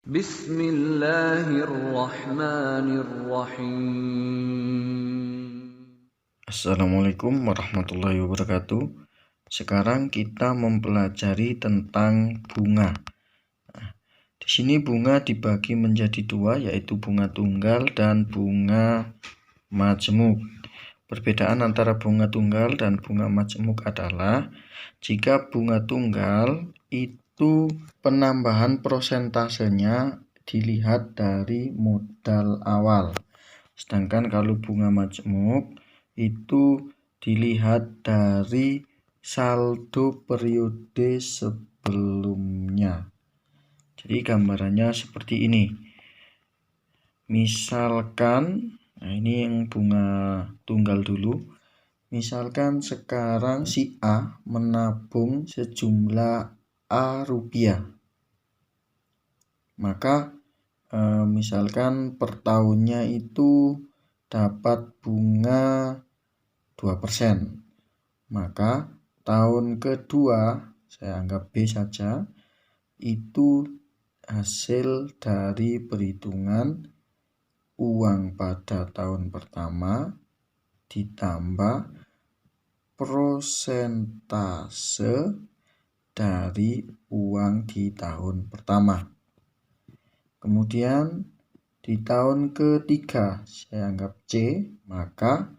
Bismillahirrahmanirrahim. Assalamualaikum warahmatullahi wabarakatuh. Sekarang kita mempelajari tentang bunga. Di sini bunga dibagi menjadi dua, yaitu bunga tunggal dan bunga majemuk. Perbedaan antara bunga tunggal dan bunga majemuk adalah jika bunga tunggal itu penambahan prosentasenya dilihat dari modal awal. Sedangkan kalau bunga majemuk itu dilihat dari saldo periode sebelumnya. Jadi gambarannya seperti ini. Misalkan, nah ini yang bunga tunggal dulu. Misalkan sekarang si A menabung sejumlah A rupiah. Maka misalkan per tahunnya itu dapat bunga 2%. Maka tahun kedua, saya anggap B saja, itu hasil dari perhitungan uang pada tahun pertama ditambah prosentase dari uang di tahun pertama. Kemudian di tahun ketiga, saya anggap C, maka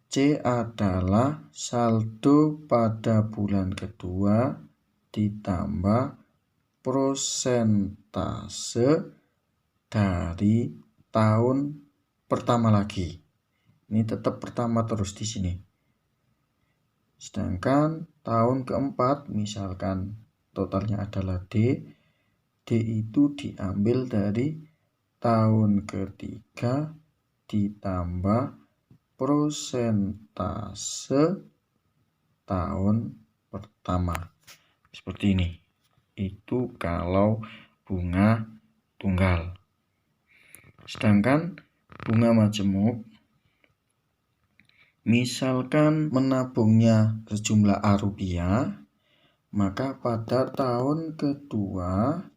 C adalah saldo pada bulan kedua ditambah prosentase dari tahun pertama lagi. Ini tetap pertama terus di sini. Sedangkan tahun keempat, misalkan totalnya adalah D. D itu diambil dari tahun ketiga ditambah prosentase tahun pertama. Seperti ini. Itu kalau bunga tunggal. Sedangkan bunga majemuk, misalkan menabungnya sejumlah A rupiah, maka pada tahun kedua,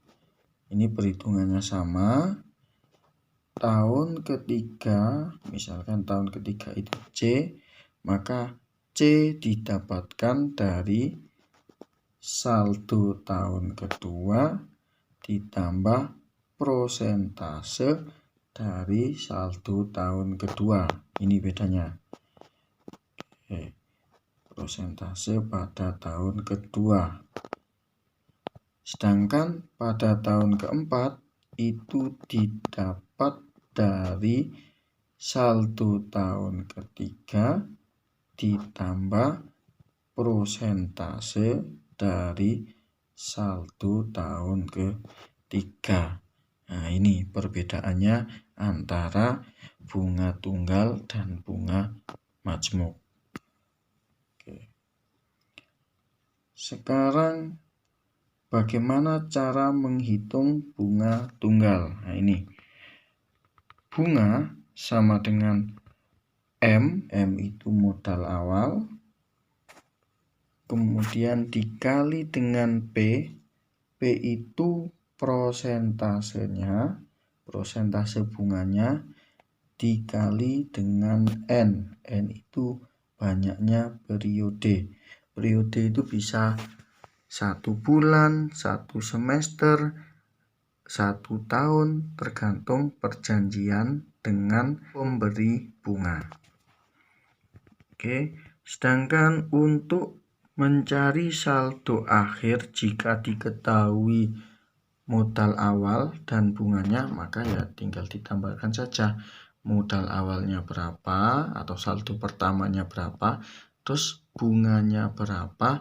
ini perhitungannya sama, tahun ketiga, misalkan tahun ketiga itu C, maka C didapatkan dari saldo tahun kedua ditambah prosentase dari saldo tahun kedua. Ini bedanya. Prosentase pada tahun kedua. Sedangkan pada tahun keempat itu didapat dari saldo tahun ketiga ditambah prosentase dari saldo tahun ketiga. Nah, ini perbedaannya antara bunga tunggal dan bunga majemuk. Oke. Sekarang bagaimana cara menghitung bunga tunggal? Nah, ini. Bunga sama dengan M itu modal awal. Kemudian dikali dengan P itu prosentasenya, prosentase bunganya, dikali dengan N itu banyaknya periode. Periode itu bisa 1 bulan, 1 semester, 1 tahun, tergantung perjanjian dengan pemberi bunga. Oke, sedangkan untuk mencari saldo akhir jika diketahui modal awal dan bunganya, maka ya tinggal ditambahkan saja modal awalnya berapa atau saldo pertamanya berapa, terus bunganya berapa,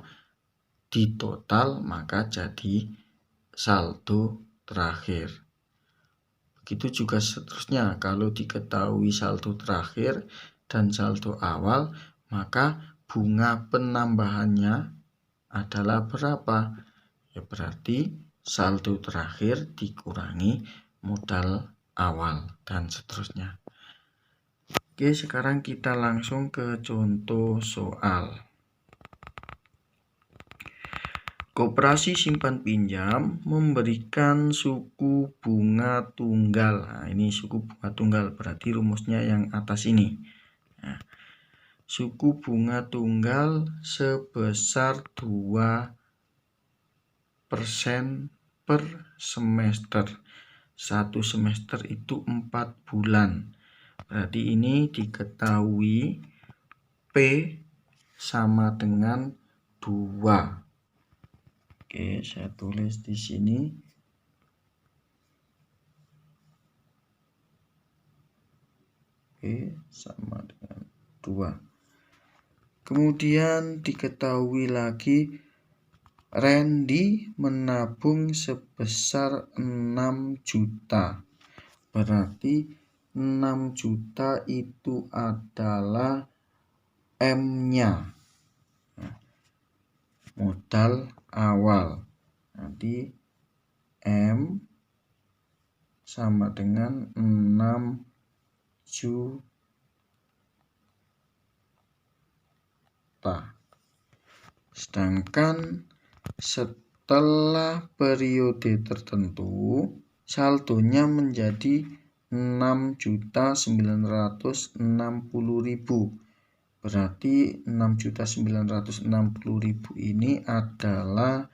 di total maka jadi saldo terakhir. Begitu juga seterusnya, kalau diketahui saldo terakhir dan saldo awal, maka bunga penambahannya adalah berapa? Ya berarti saldo terakhir dikurangi modal awal dan seterusnya. Oke, sekarang kita langsung ke contoh soal. Koperasi simpan pinjam memberikan suku bunga tunggal. Nah, ini suku bunga tunggal, berarti rumusnya yang atas ini. Nah, suku bunga tunggal sebesar 2% per semester. Satu semester itu 4 bulan. Berarti ini diketahui P sama dengan 2. Oke, saya tulis di sini. P sama dengan 2. Kemudian diketahui lagi Randy menabung sebesar 6 juta. Berarti 6 juta itu adalah M-nya. Modal awal. Nanti M sama dengan 6 juta. Sedangkan setelah periode tertentu, saldonya menjadi 6.960.000. Berarti 6.960.000 ini adalah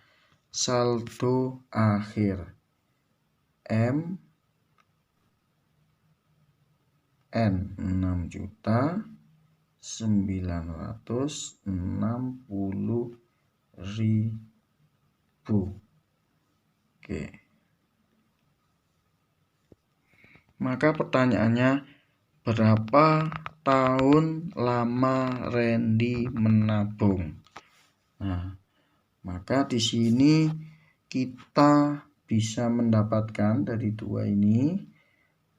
saldo akhir. M N 6.960.000. Oke. Maka pertanyaannya, berapa tahun lama Randy menabung? Nah, maka di sini kita bisa mendapatkan dari 2 ini,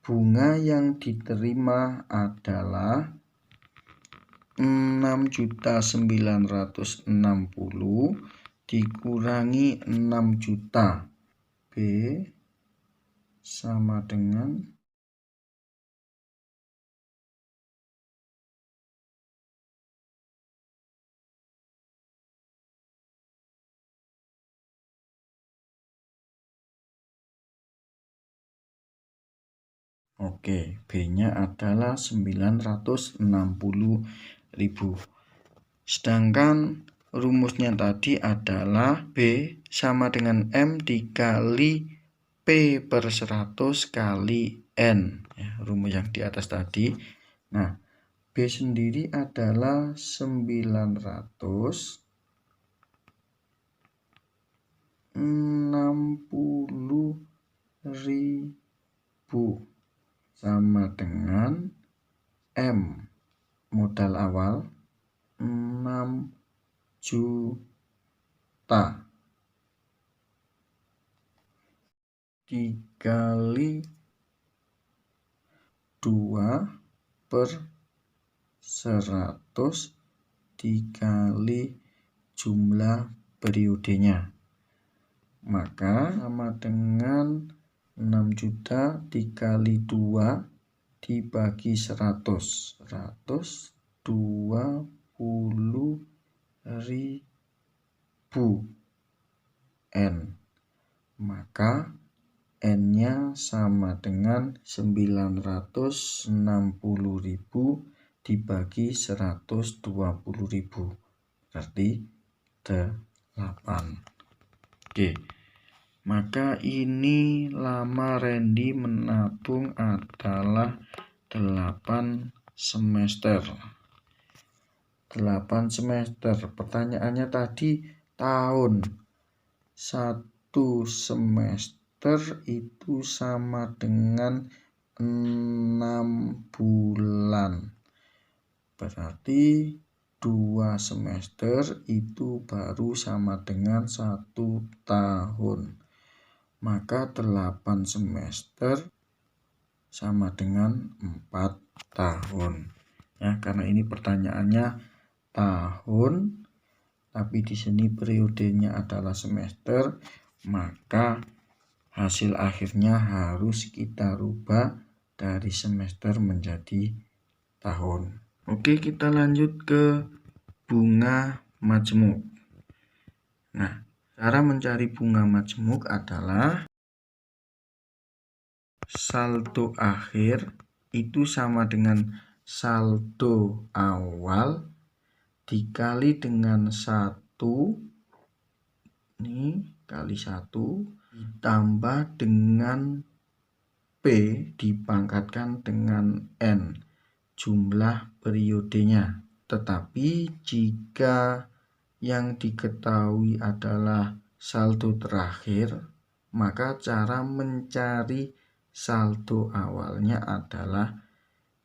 bunga yang diterima adalah 6.960.000 dikurangi 6 juta. B sama dengan Oke, B-nya adalah 960.000. Sedangkan rumusnya tadi adalah B sama dengan M dikali P per 100 kali N. Ya, rumus yang di atas tadi. Nah, B sendiri adalah 960.000 sama dengan M modal awal 6 juta dikali 2 per 100 dikali jumlah periodenya, maka sama dengan 6 juta dikali 2 dibagi 100. 120.000 N. Maka N-nya sama dengan 960.000 dibagi 120.000. Berarti 8. Oke. Maka ini lama Randy menabung adalah 8 semester. 8 semester. Pertanyaannya tadi tahun. 1 semester itu sama dengan 6 bulan. Berarti 2 semester itu baru sama dengan 1 tahun. Maka 8 semester sama dengan 4 tahun. Ya, karena ini pertanyaannya tahun, tapi di sini periodenya adalah semester, maka hasil akhirnya harus kita rubah dari semester menjadi tahun. Oke, kita lanjut ke bunga majemuk. Nah, Cara mencari bunga majemuk adalah saldo akhir itu sama dengan saldo awal dikali dengan 1, ini kali 1, ditambah dengan P dipangkatkan dengan N, jumlah periodenya. Tetapi jika yang diketahui adalah saldo terakhir, maka cara mencari saldo awalnya adalah,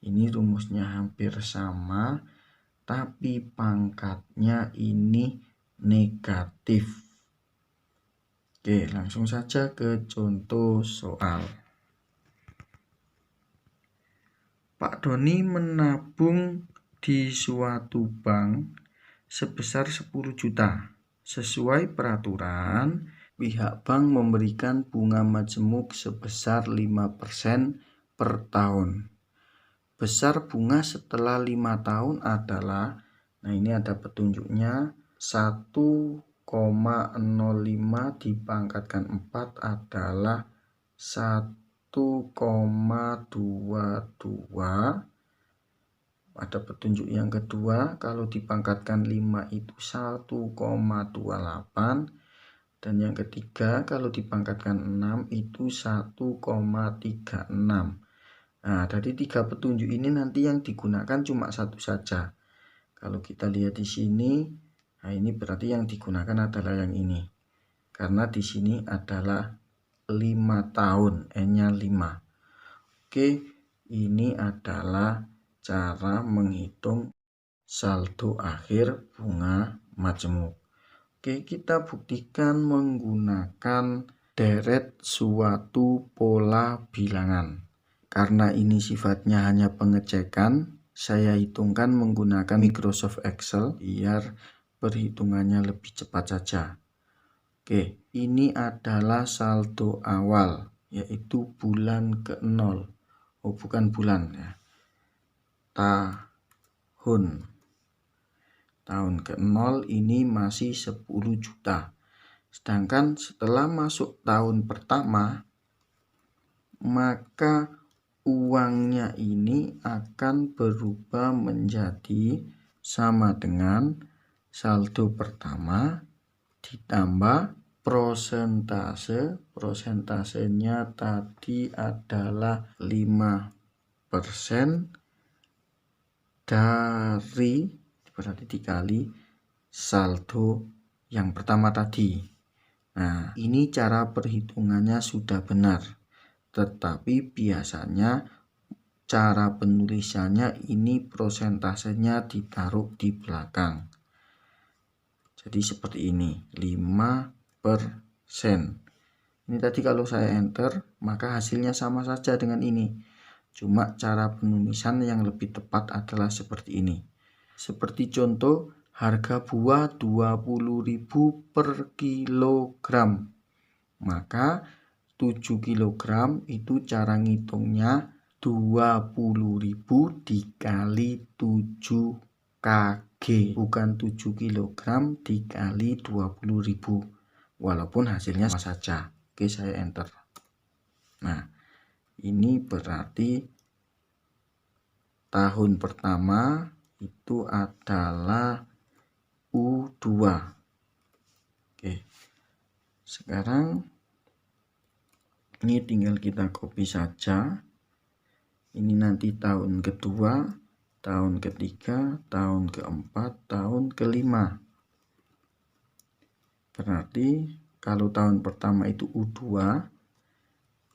ini rumusnya hampir sama, tapi pangkatnya ini negatif. Oke, langsung saja ke contoh soal. Pak Doni menabung di suatu bank sebesar 10 juta. Sesuai peraturan, pihak bank memberikan bunga majemuk sebesar 5% per tahun. Besar bunga setelah 5 tahun adalah, nah ini ada petunjuknya, 1,05 dipangkatkan 4 adalah 1,22. Ada petunjuk yang kedua, kalau dipangkatkan 5 itu 1,28. Dan yang ketiga, kalau dipangkatkan 6 itu 1,36. Nah, dari 3 petunjuk ini nanti yang digunakan cuma satu saja. Kalau kita lihat di sini, nah ini berarti yang digunakan adalah yang ini. Karena di sini adalah 5 tahun, N-nya 5. Oke, ini adalah cara menghitung saldo akhir bunga majemuk. Oke, kita buktikan menggunakan deret suatu pola bilangan. Karena ini sifatnya hanya pengecekan, saya hitungkan menggunakan Microsoft Excel biar perhitungannya lebih cepat saja. Oke, ini adalah saldo awal, yaitu bulan ke-0. Oh, bukan bulan ya. Tahun ke-0 ini masih 10 juta. Sedangkan setelah masuk tahun pertama, maka uangnya ini akan berubah menjadi sama dengan saldo pertama ditambah prosentasenya tadi adalah 5% dari, berarti dikali saldo yang pertama tadi. Nah, ini cara perhitungannya sudah benar, tetapi biasanya cara penulisannya ini prosentasenya ditaruh di belakang. Jadi seperti ini, 5%. Ini tadi kalau saya enter, maka hasilnya sama saja dengan ini. Cuma cara penulisan yang lebih tepat adalah seperti ini. Seperti contoh, harga buah 20.000 per kilogram. Maka 7 kilogram itu cara ngitungnya 20.000 dikali 7 kg, bukan 7 kilogram dikali 20.000. Walaupun hasilnya sama saja. Oke, saya enter. Nah, ini berarti tahun pertama itu adalah U2. Oke. Sekarang ini tinggal kita copy saja. Ini nanti tahun kedua, tahun ketiga, tahun keempat, tahun kelima. Berarti kalau tahun pertama itu U2,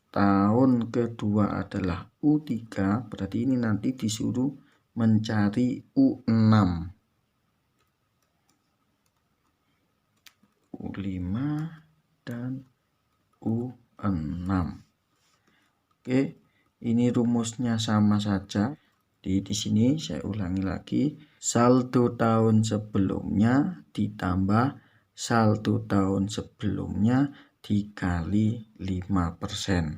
tahun kedua adalah U3, berarti ini nanti disuruh mencari U6, U5 dan U6. Oke, ini rumusnya sama saja. Di sini saya ulangi lagi, saldo tahun sebelumnya ditambah saldo tahun sebelumnya dikali 5%.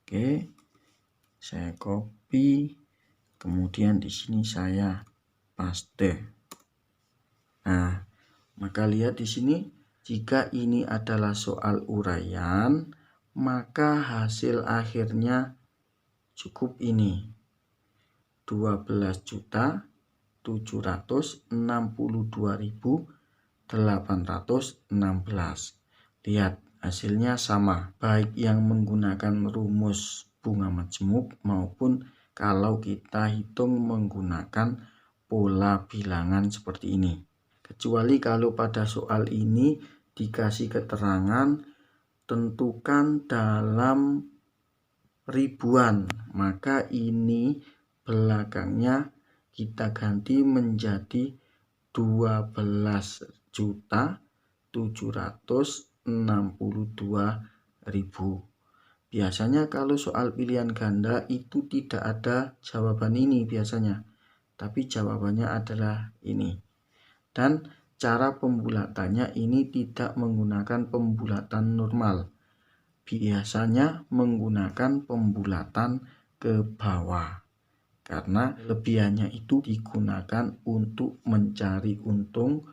Oke, saya copy, kemudian di sini saya paste. Nah, maka lihat di sini Jika ini adalah soal uraian, maka hasil akhirnya cukup ini. 12.762.816. Lihat, hasilnya sama, baik yang menggunakan rumus bunga majemuk maupun kalau kita hitung menggunakan pola bilangan seperti ini. Kecuali kalau pada soal ini dikasih keterangan tentukan dalam ribuan, maka ini belakangnya kita ganti menjadi 12.762.000. Biasanya kalau soal pilihan ganda itu tidak ada jawaban ini biasanya, tapi jawabannya adalah ini. Dan cara pembulatannya ini tidak menggunakan pembulatan normal, biasanya menggunakan pembulatan ke bawah, karena kelebihannya itu digunakan untuk mencari untung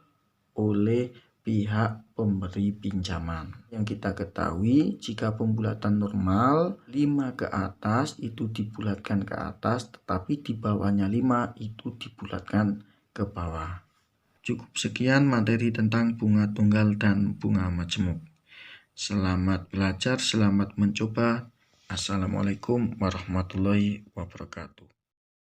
oleh pihak pemberi pinjaman. Yang kita ketahui, jika pembulatan normal 5 ke atas itu dibulatkan ke atas, tetapi di bawahnya 5 itu dibulatkan ke bawah. Cukup sekian materi tentang bunga tunggal dan bunga majemuk. Selamat belajar, selamat mencoba. Assalamualaikum warahmatullahi wabarakatuh.